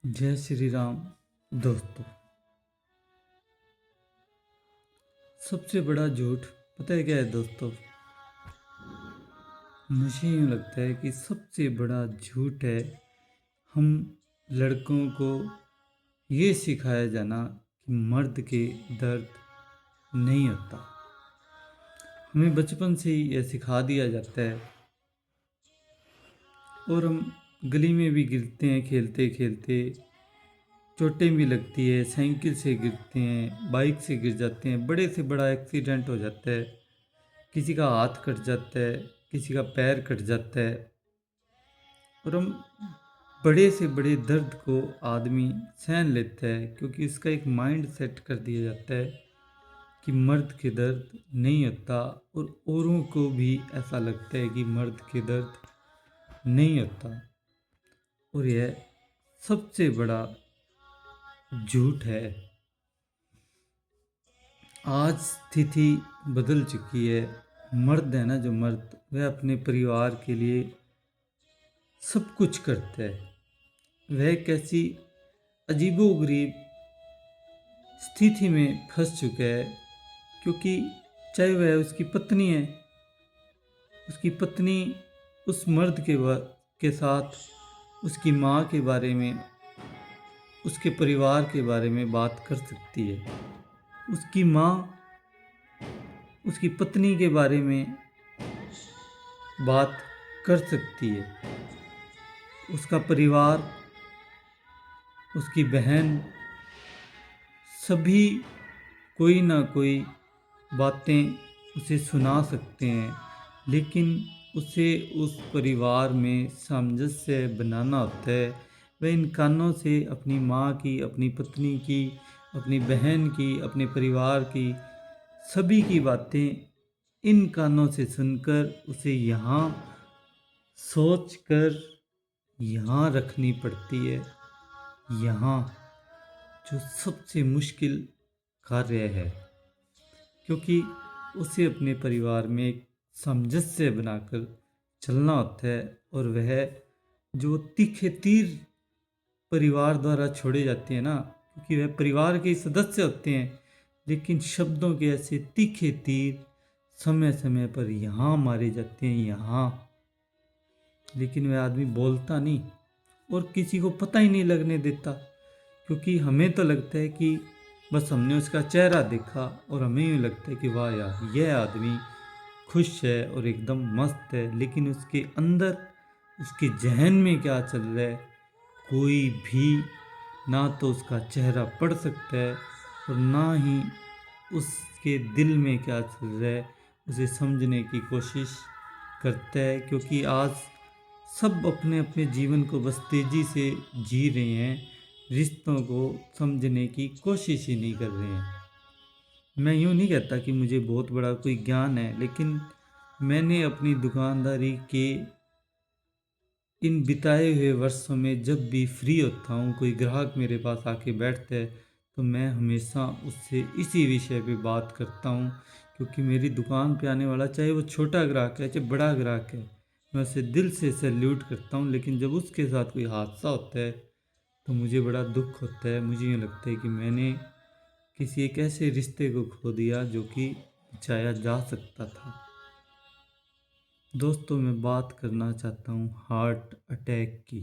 जय श्री राम। दोस्तों, सबसे बड़ा झूठ पता है क्या है दोस्तों? मुझे यूँ लगता है कि सबसे बड़ा झूठ है हम लड़कों को ये सिखाया जाना कि मर्द के दर्द नहीं होता। हमें बचपन से ही यह सिखा दिया जाता है और हम गली में भी गिरते हैं, खेलते खेलते चोटें भी लगती है, साइकिल से गिरते हैं, बाइक से गिर जाते हैं, बड़े से बड़ा एक्सीडेंट हो जाता है, किसी का हाथ कट जाता है, किसी का पैर कट जाता है और हम बड़े से बड़े दर्द को आदमी सहन लेता है क्योंकि इसका एक माइंड सेट कर दिया जाता है कि मर्द के दर्द नहीं होता और औरों को भी ऐसा लगता है कि मर्द के दर्द नहीं होता। और यह सबसे बड़ा झूठ है। आज स्थिति बदल चुकी है। मर्द है ना, जो मर्द, वह अपने परिवार के लिए सब कुछ करता है। वह कैसी अजीबोगरीब स्थिति में फंस चुका है क्योंकि चाहे वह उसकी पत्नी है, उसकी पत्नी उस मर्द के साथ उसकी माँ के बारे में, उसके परिवार के बारे में बात कर सकती है। उसकी माँ उसकी पत्नी के बारे में बात कर सकती है। उसका परिवार, उसकी बहन, सभी कोई ना कोई बातें उसे सुना सकते हैं, लेकिन उसे उस परिवार में सामंजस्य बनाना होता है। वह इन कानों से अपनी माँ की, अपनी पत्नी की, अपनी बहन की, अपने परिवार की, सभी की बातें इन कानों से सुनकर उसे यहाँ सोच कर यहाँ रखनी पड़ती है। यहाँ जो सबसे मुश्किल कार्य है, क्योंकि उसे अपने परिवार में एक सामंजस्य बनाकर चलना होता है और वह जो तीखे तीर परिवार द्वारा छोड़े जाते हैं ना, क्योंकि वह परिवार के सदस्य होते हैं, लेकिन शब्दों के ऐसे तीखे तीर समय समय पर यहाँ मारे जाते हैं, यहाँ। लेकिन वह आदमी बोलता नहीं और किसी को पता ही नहीं लगने देता, क्योंकि हमें तो लगता है कि बस हमने उसका चेहरा देखा और हमें यूँ लगता है कि वाह यार, यह आदमी खुश है और एकदम मस्त है, लेकिन उसके अंदर, उसके जहन में क्या चल रहा है, कोई भी ना तो उसका चेहरा पढ़ सकता है और ना ही उसके दिल में क्या चल रहा है उसे समझने की कोशिश करता है। क्योंकि आज सब अपने अपने जीवन को बस तेज़ी से जी रहे हैं, रिश्तों को समझने की कोशिश ही नहीं कर रहे हैं। मैं यूँ नहीं कहता कि मुझे बहुत बड़ा कोई ज्ञान है, लेकिन मैंने अपनी दुकानदारी के इन बिताए हुए वर्षों में जब भी फ्री होता हूँ, कोई ग्राहक मेरे पास आके बैठता है, तो मैं हमेशा उससे इसी विषय पे बात करता हूँ। क्योंकि मेरी दुकान पे आने वाला, चाहे वो छोटा ग्राहक है चाहे बड़ा ग्राहक है, मैं उसे दिल से सैल्यूट करता हूँ। लेकिन जब उसके साथ कोई हादसा होता है तो मुझे बड़ा दुख होता है। मुझे यूँ लगता है कि मैंने किसी एक ऐसे रिश्ते को खो दिया जो कि बचाया जा सकता था। दोस्तों, मैं बात करना चाहता हूँ हार्ट अटैक की।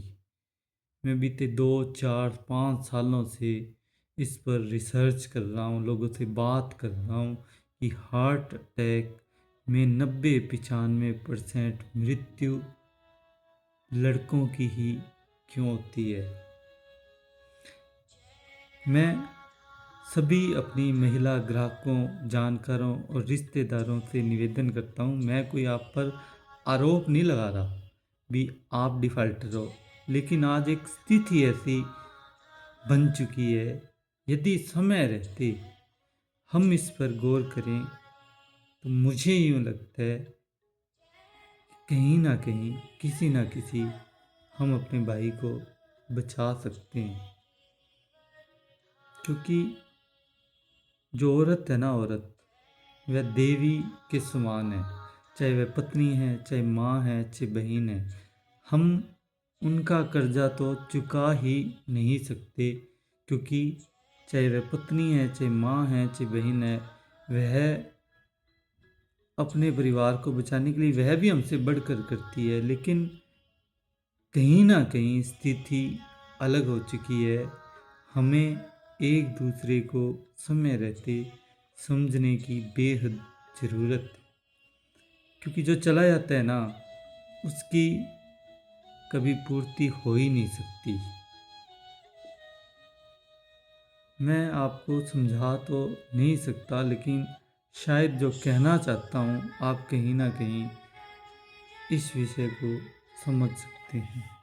मैं बीते 2, 4, 5 सालों से इस पर रिसर्च कर रहा हूँ, लोगों से बात कर रहा हूँ कि हार्ट अटैक में 90-95% मृत्यु लड़कों की ही क्यों होती है। मैं सभी अपनी महिला ग्राहकों, जानकारों और रिश्तेदारों से निवेदन करता हूँ, मैं कोई आप पर आरोप नहीं लगा रहा भी आप डिफ़ाल्टर हो, लेकिन आज एक स्थिति ऐसी बन चुकी है, यदि समय रहते हम इस पर गौर करें तो मुझे यूँ लगता है कहीं ना कहीं, किसी ना किसी, हम अपने भाई को बचा सकते हैं। क्योंकि जो औरत है ना, औरत, वह देवी के समान है। चाहे वह पत्नी है, चाहे माँ है, चाहे बहन है। हम उनका कर्जा तो चुका ही नहीं सकते, क्योंकि चाहे वह पत्नी है, चाहे माँ है, चाहे बहन है, वह अपने परिवार को बचाने के लिए वह भी हमसे बढ़कर करती है। लेकिन कहीं ना कहीं स्थिति अलग हो चुकी है। हमें एक दूसरे को समय रहते समझने की बेहद ज़रूरत है, क्योंकि जो चला जाता है ना, उसकी कभी पूर्ति हो ही नहीं सकती। मैं आपको समझा तो नहीं सकता, लेकिन शायद जो कहना चाहता हूँ आप कहीं ना कहीं इस विषय को समझ सकते हैं।